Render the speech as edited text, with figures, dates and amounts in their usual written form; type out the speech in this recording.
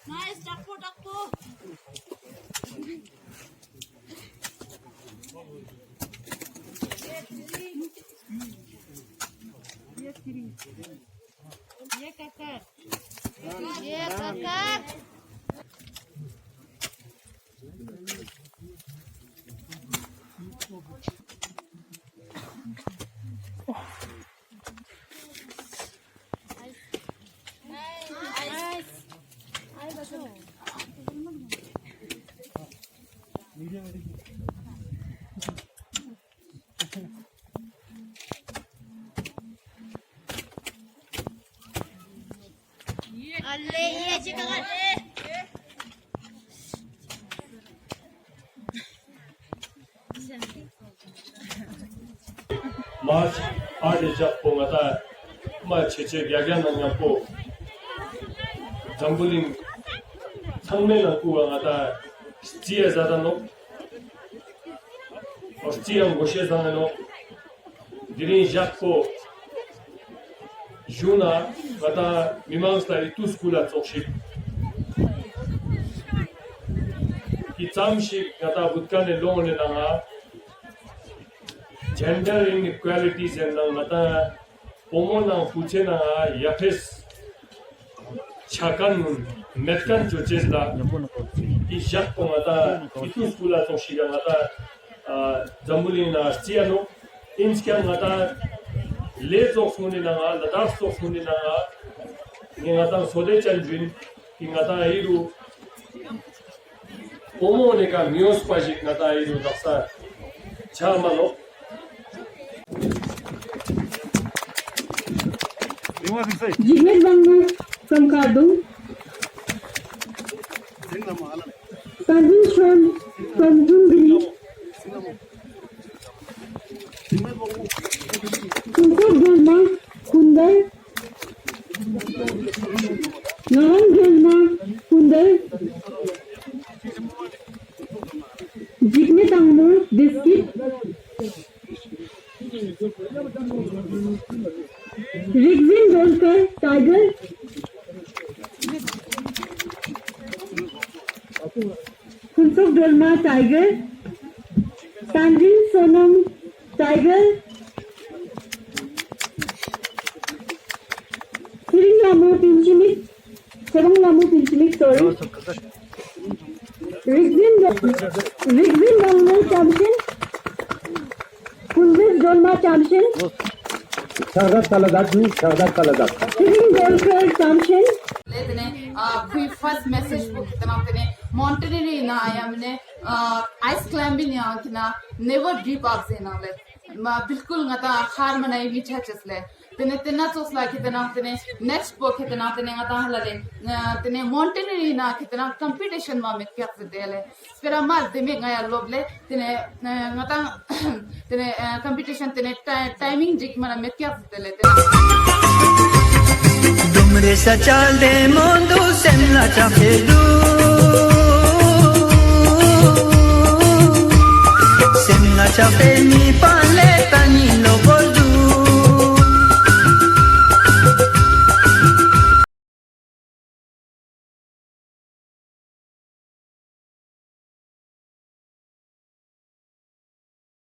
Nice, takpo, takpo. Ye kakak. Ye kakak. Alle, ye jika alle. March ade jappo ngata ma cheche gyagyan ngappo jambulin 상면 갖고 ngata stia zadano ostia ngoshezano dirin jappo juna ngata mimangsta ituskula tsoship itamship ngata butkane longone nanga gender inequalities and ngata pomona fuchena yapes chakan metkan jochesla ijak ngata ituskula tsoshiga ngata jambulina stiano inskya ngata lezo suni nanga ladas suni nanga ngata sode chanjin ngata iru pomone ka mios pajik ngata iru daksa chamano Jigme Bangma from Kadung. Kadung from Dungri. Kumpul Gelma Kundai. Naran Gelma Kundai. Jigme Tangmur District. Rigzin Dolkar Tiger. Kunsuk Dolma Tiger. Tanjin Sonam Tiger. Siringlamu Pinchimik, sorry. Rigzin Dolma Champion. Kunzis Dolma Champion. Shardat Kaladat. Siring Dolkar Champion. First message book Monterey na ayamne ice climbing yankina never deep up zena le bilkul ngata har manai micha chesle tene tena chosla kitena tene next book kitena tene ngata halale tene Monterey na kitena competition ma met kya dele spera mal deme ngaya loble tene ngata tene competition tene timing jik mana met kya dele Dumre sa chalde mondo semna chafelu semna chafeni pa